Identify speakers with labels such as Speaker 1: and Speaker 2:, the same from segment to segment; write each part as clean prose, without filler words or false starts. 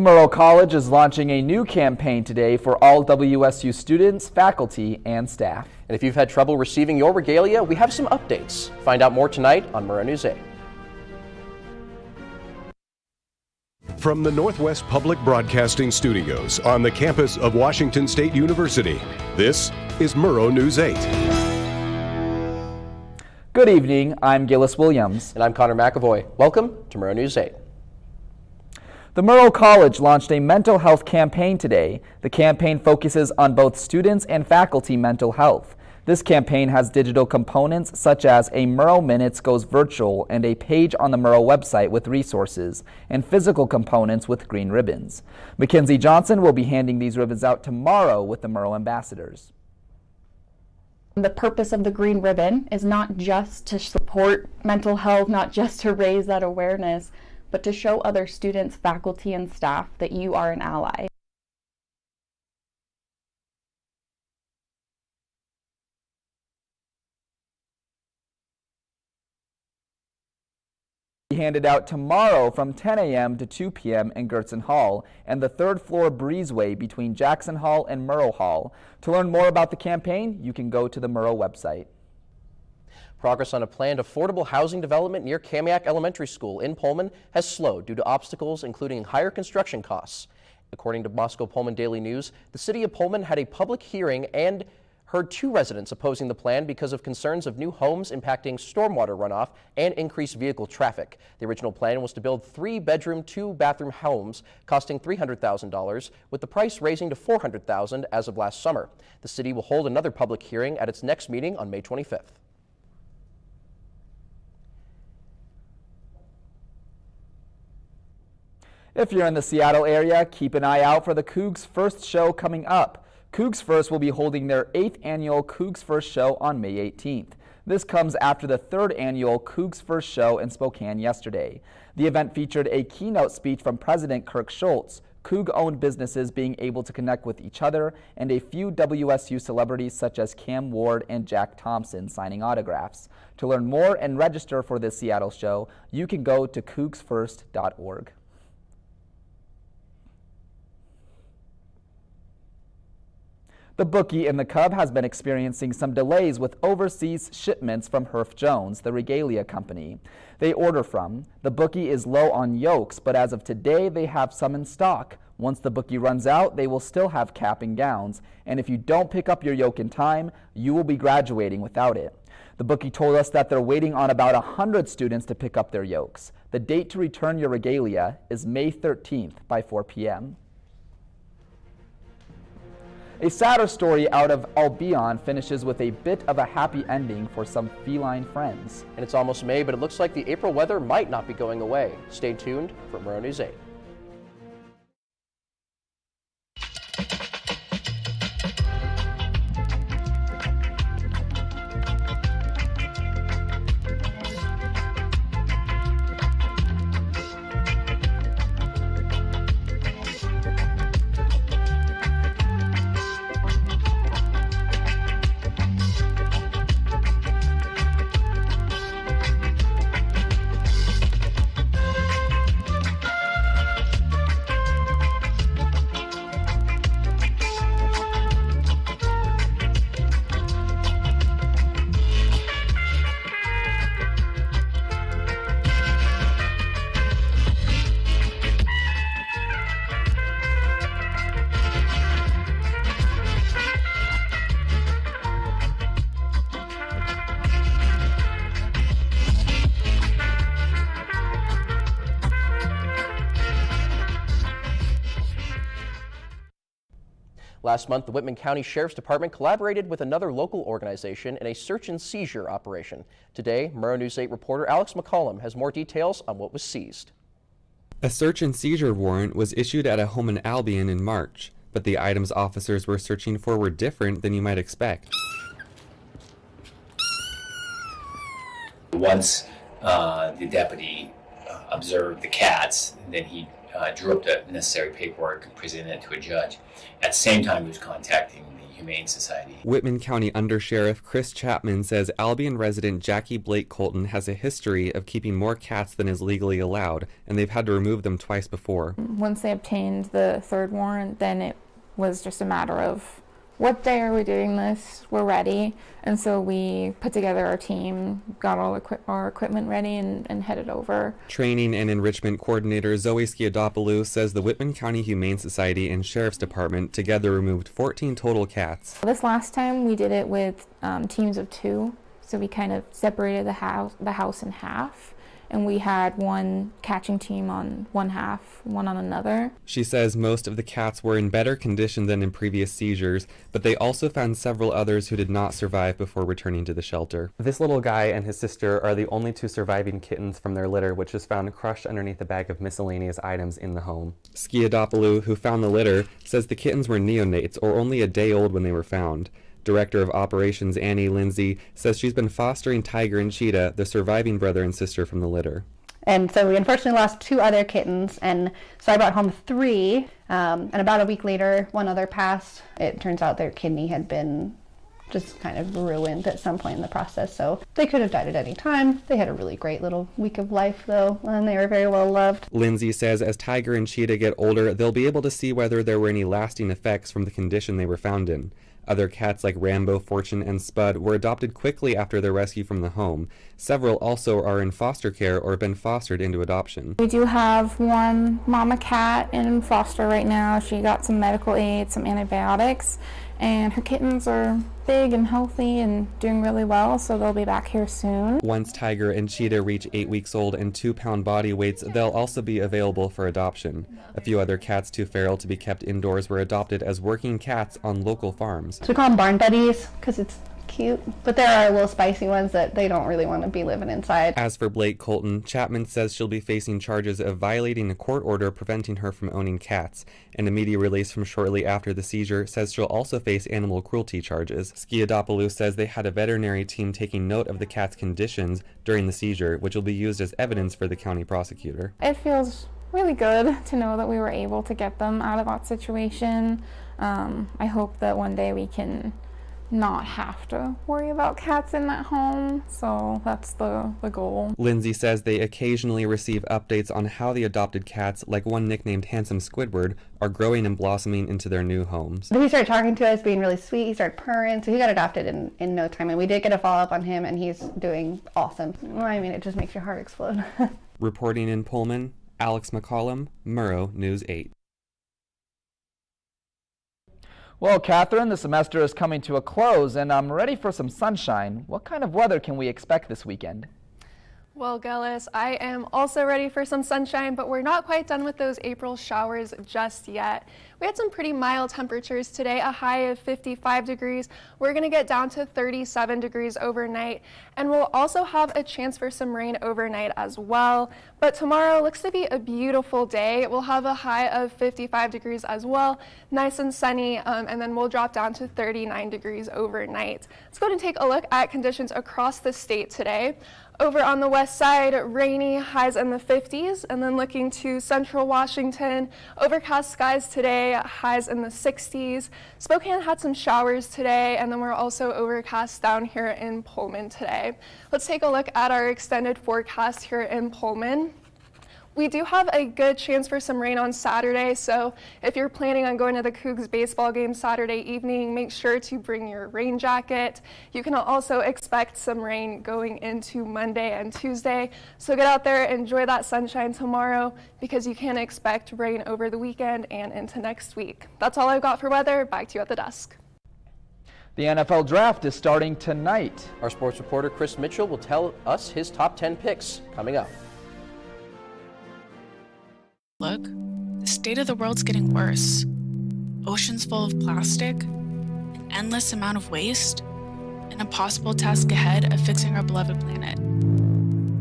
Speaker 1: Murrow College is launching a new campaign today for all WSU students, faculty, and staff.
Speaker 2: And if you've had trouble receiving your regalia, we have some updates. Find out more tonight on Murrow News 8.
Speaker 3: From the Northwest Public Broadcasting Studios on the campus of Washington State University, this is Murrow News 8.
Speaker 1: Good evening, I'm Gillis Williams.
Speaker 2: And I'm Connor McAvoy. Welcome to Murrow News 8.
Speaker 1: The Murrow College launched a mental health campaign today. The campaign focuses on both students and faculty mental health. This campaign has digital components such as a Murrow Minutes Goes Virtual and a page on the Murrow website with resources, and physical components with green ribbons. Mackenzie Johnson will be handing these ribbons out tomorrow with the Murrow ambassadors.
Speaker 4: The purpose of the green ribbon is not just to support mental health, not just to raise that awareness, but to show other students, faculty, and staff that you are an ally.
Speaker 1: Be handed out tomorrow from 10 a.m. to 2 p.m. in Gertson Hall and the third floor breezeway between Jackson Hall and Murrow Hall. To learn more about the campaign, you can go to the Murrow website.
Speaker 2: Progress on a planned affordable housing development near Kamiak Elementary School in Pullman has slowed due to obstacles including higher construction costs. According to Moscow Pullman Daily News, the city of Pullman had a public hearing and heard 2 residents opposing the plan because of concerns of new homes impacting stormwater runoff and increased vehicle traffic. The original plan was to build 3-bedroom, 2-bathroom homes costing $300,000, with the price raising to $400,000 as of last summer. The city will hold another public hearing at its next meeting on May 25th.
Speaker 1: If you're in the Seattle area, keep an eye out for the Cougs First show coming up. Cougs First will be holding their 8th annual Cougs First show on May 18th. This comes after the 3rd annual Cougs First show in Spokane yesterday. The event featured a keynote speech from President Kirk Schultz, Coug-owned businesses being able to connect with each other, and a few WSU celebrities such as Cam Ward and Jack Thompson signing autographs. To learn more and register for this Seattle show, you can go to cougsfirst.org. The bookie in the Cub has been experiencing some delays with overseas shipments from Herff Jones, the regalia company they order from. The bookie is low on yolks, but as of today, they have some in stock. Once the bookie runs out, they will still have cap and gowns, and if you don't pick up your yoke in time, you will be graduating without it. The bookie told us that they're waiting on about 100 students to pick up their yokes. The date to return your regalia is May 13th by 4 p.m. A sadder story out of Albion finishes with a bit of a happy ending for some feline friends.
Speaker 2: And it's almost May, but it looks like the April weather might not be going away. Stay tuned for Murrow News 8. Last month, the Whitman County Sheriff's Department collaborated with another local organization in a search and seizure operation. Today, Murrow News 8 reporter Alex McCollum has more details on what was seized.
Speaker 5: A search and seizure warrant was issued at a home in Albion in March, but the items officers were searching for were different than you might expect.
Speaker 6: Once the deputy observed the cats, then he drew up the necessary paperwork and presented it to a judge. At the same time, he was contacting the Humane Society.
Speaker 5: Whitman County Undersheriff Chris Chapman says Albion resident Jackee Blake Colton has a history of keeping more cats than is legally allowed, and they've had to remove them twice before.
Speaker 7: Once they obtained the third warrant, then it was just a matter of, what day are we doing this? We're ready. And so we put together our team, got all our equipment ready, and headed over.
Speaker 5: Training and Enrichment Coordinator Zoe Skiadopoulou says the Whitman County Humane Society and Sheriff's Department together removed 14 total cats.
Speaker 7: This last time we did it with teams of 2. So we kind of separated the house in half. And we had one catching team on one half, one on another.
Speaker 5: She says most of the cats were in better condition than in previous seizures, but they also found several others who did not survive before returning to the shelter. This little guy and his sister are the only 2 surviving kittens from their litter, which was found crushed underneath a bag of miscellaneous items in the home. Skiadopoulou, who found the litter, says the kittens were neonates or only a day old when they were found. Director of Operations Annie Lindsay says she's been fostering Tiger and Cheetah, the surviving brother and sister from the litter.
Speaker 8: And so we unfortunately lost 2 other kittens, and so I brought home 3, and about a week later, one other passed. It turns out their kidney had been just kind of ruined at some point in the process, so they could have died at any time. They had a really great little week of life, though, and they were very well loved.
Speaker 5: Lindsay says as Tiger and Cheetah get older, they'll be able to see whether there were any lasting effects from the condition they were found in. Other cats like Rambo, Fortune, and Spud were adopted quickly after their rescue from the home. Several also are in foster care or have been fostered into adoption.
Speaker 7: We do have one mama cat in foster right now. She got some medical aid, some antibiotics, and her kittens are big and healthy and doing really well, so they'll be back here soon.
Speaker 5: Once Tiger and Cheetah reach 8 weeks old and 2-pound body weights, they'll also be available for adoption. A few other cats too feral to be kept indoors were adopted as working cats on local farms.
Speaker 8: So we call them barn buddies because it's cute, but there are little spicy ones that they don't really want to be living inside.
Speaker 5: As for Blake Colton, Chapman says she'll be facing charges of violating a court order preventing her from owning cats, and a media release from shortly after the seizure says she'll also face animal cruelty charges. Skiadopoulou says they had a veterinary team taking note of the cat's conditions during the seizure, which will be used as evidence for the county prosecutor.
Speaker 7: It feels really good to know that we were able to get them out of that situation. I hope that one day we can not have to worry about cats in that home, so that's the goal.
Speaker 5: Lindsay says they occasionally receive updates on how the adopted cats, like one nicknamed Handsome Squidward, are growing and blossoming into their new homes.
Speaker 8: He started talking to us, being really sweet. He started purring, so he got adopted in no time, and we did get a follow-up on him, and he's doing awesome. I mean, it just makes your heart explode.
Speaker 5: Reporting in Pullman, Alex McCollum, Murrow News 8.
Speaker 1: Well, Catherine, the semester is coming to a close, and I'm ready for some sunshine. What kind of weather can we expect this weekend?
Speaker 9: Well, Gillis, I am also ready for some sunshine, but we're not quite done with those April showers just yet. We had some pretty mild temperatures today, a high of 55 degrees. We're going to get down to 37 degrees overnight, and we'll also have a chance for some rain overnight as well. But tomorrow looks to be a beautiful day. We'll have a high of 55 degrees as well, nice and sunny, and then we'll drop down to 39 degrees overnight. Let's go ahead and take a look at conditions across the state today. Over on the west side, rainy, highs in the 50s, and then looking to central Washington, overcast skies today, highs in the 60s. Spokane had some showers today, and then we're also overcast down here in Pullman today. Let's take a look at our extended forecast here in Pullman. We do have a good chance for some rain on Saturday, so if you're planning on going to the Cougs baseball game Saturday evening, make sure to bring your rain jacket. You can also expect some rain going into Monday and Tuesday, so get out there, enjoy that sunshine tomorrow, because you can expect rain over the weekend and into next week. That's all I've got for weather. Back to you at the desk.
Speaker 1: The NFL Draft is starting tonight.
Speaker 2: Our sports reporter Chris Mitchell will tell us his top 10 picks coming up.
Speaker 10: Look, the state of the world's getting worse. Oceans full of plastic, an endless amount of waste, an impossible task ahead of fixing our beloved planet.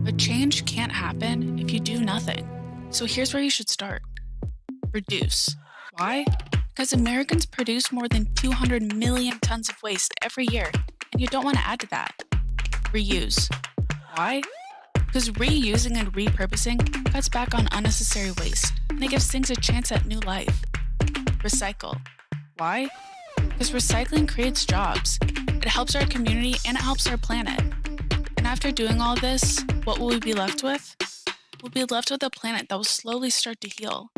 Speaker 10: But change can't happen if you do nothing. So here's where you should start. Reduce. Why? Because Americans produce more than 200 million tons of waste every year, and you don't want to add to that. Reuse. Why? Because reusing and repurposing cuts back on unnecessary waste. and it gives things a chance at new life. Recycle. Why? Because recycling creates jobs. It helps our community and it helps our planet. And after doing all this, what will we be left with? We'll be left with a planet that will slowly start to heal.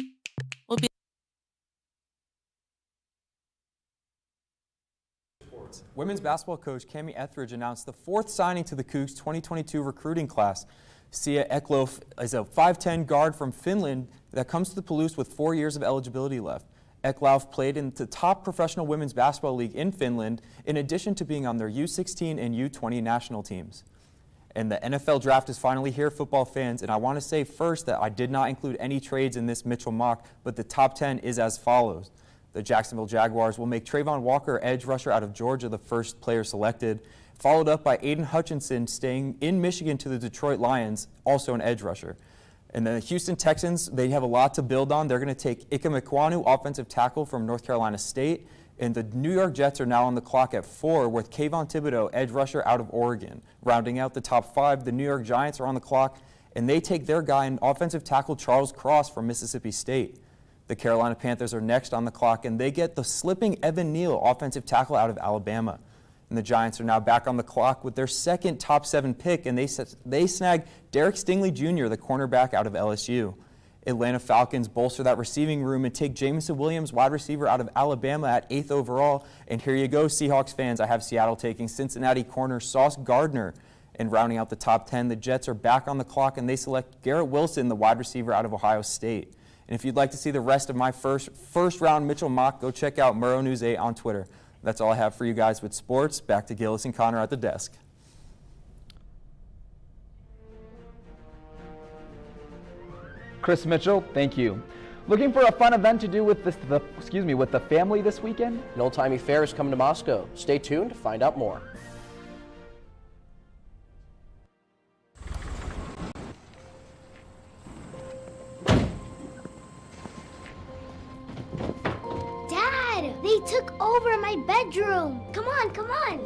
Speaker 11: Women's basketball coach Cami Etheridge announced the 4th signing to the Cougs 2022 recruiting class. Sia Eklof is a 5'10 guard from Finland that comes to the Palouse with 4 years of eligibility left. Eklof played in the top professional women's basketball league in Finland, in addition to being on their U16 and U20 national teams. And the NFL draft is finally here, football fans, and I want to say first that I did not include any trades in this Mitchell mock, but the top 10 is as follows. The Jacksonville Jaguars will make Trayvon Walker, edge rusher out of Georgia, the first player selected, followed up by Aiden Hutchinson staying in Michigan to the Detroit Lions, also an edge rusher. And the Houston Texans, they have a lot to build on. They're going to take Ike Mekwanu, offensive tackle from North Carolina State. And the New York Jets are now on the clock at 4 with Kayvon Thibodeau, edge rusher out of Oregon. Rounding out the top 5, the New York Giants are on the clock, and they take their guy in offensive tackle Charles Cross from Mississippi State. The Carolina Panthers are next on the clock, and they get the slipping Evan Neal, offensive tackle out of Alabama. And the Giants are now back on the clock with their second top 7 pick, and they snag Derek Stingley Jr., the cornerback out of LSU. Atlanta Falcons bolster that receiving room and take Jameson Williams, wide receiver out of Alabama, at 8th overall. And here you go, Seahawks fans. I have Seattle taking Cincinnati corner Sauce Gardner. And rounding out the top 10, the Jets are back on the clock, and they select Garrett Wilson, the wide receiver out of Ohio State. And if you'd like to see the rest of my first round Mitchell mock, go check out Murrow News 8 on Twitter. That's all I have for you guys with sports. Back to Gillis and Connor at the desk.
Speaker 1: Chris Mitchell, thank you. Looking for a fun event to do with the family this weekend?
Speaker 2: An old-timey fair is coming to Moscow. Stay tuned to find out more.
Speaker 12: Dad, they took over my bedroom. Come on, come on.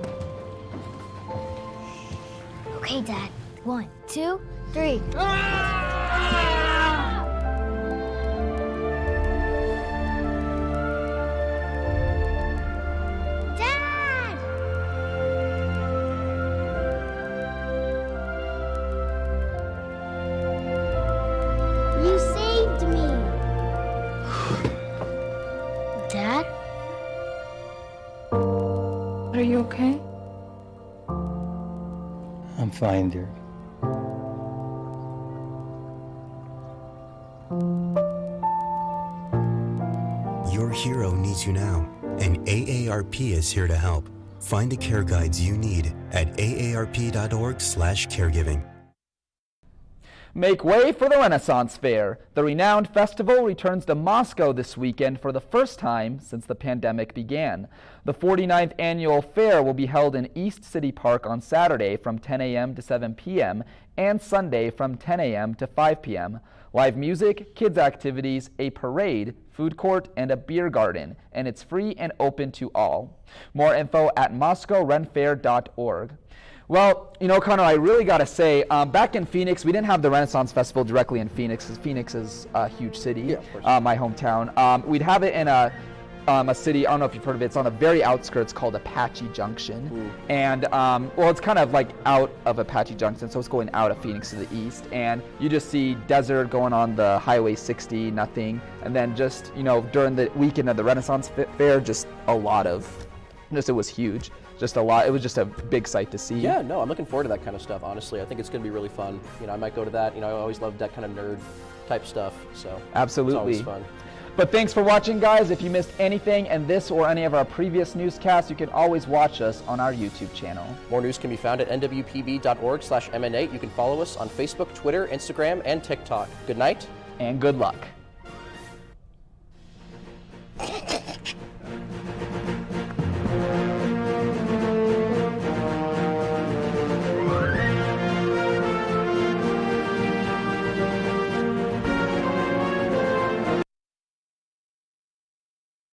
Speaker 12: Okay, Dad. 1, 2, 3. You saved me. Dad?
Speaker 7: Are you okay?
Speaker 13: I'm fine, dear.
Speaker 14: Your hero needs you now, and AARP is here to help. Find the care guides you need at aarp.org/caregiving.
Speaker 1: Make way for the Renaissance Fair. The renowned festival returns to Moscow this weekend for the first time since the pandemic began. The 49th annual fair will be held in East City Park on Saturday from 10 a.m. to 7 p.m. and Sunday from 10 a.m. to 5 p.m. Live music, kids activities, a parade, food court, and a beer garden, and it's free and open to all. More info at moscowrenfair.org. Well, you know, Connor, I really got to say, back in Phoenix, we didn't have the Renaissance Festival directly in Phoenix, because Phoenix is a huge city, my hometown. We'd have it in a city, I don't know if you've heard of it, it's on the very outskirts called Apache Junction. Ooh. And, well, it's kind of like out of Apache Junction, so it's going out of Phoenix to the east. And you just see desert going on the Highway 60, nothing. And then just, you know, during the weekend of the Renaissance Fair, just a lot of, it was huge. Just a lot. It was just a big sight to see.
Speaker 2: Yeah, no, I'm looking forward to that kind of stuff, honestly. I think it's going to be really fun. You know, I might go to that. You know, I always loved that kind of nerd type stuff, so
Speaker 1: absolutely.
Speaker 2: It's always fun.
Speaker 1: But thanks for watching, guys. If you missed anything in this or any of our previous newscasts, you can always watch us on our YouTube channel.
Speaker 2: More news can be found at nwpb.org/MN8. You can follow us on Facebook, Twitter, Instagram, and TikTok. Good night.
Speaker 1: And good luck.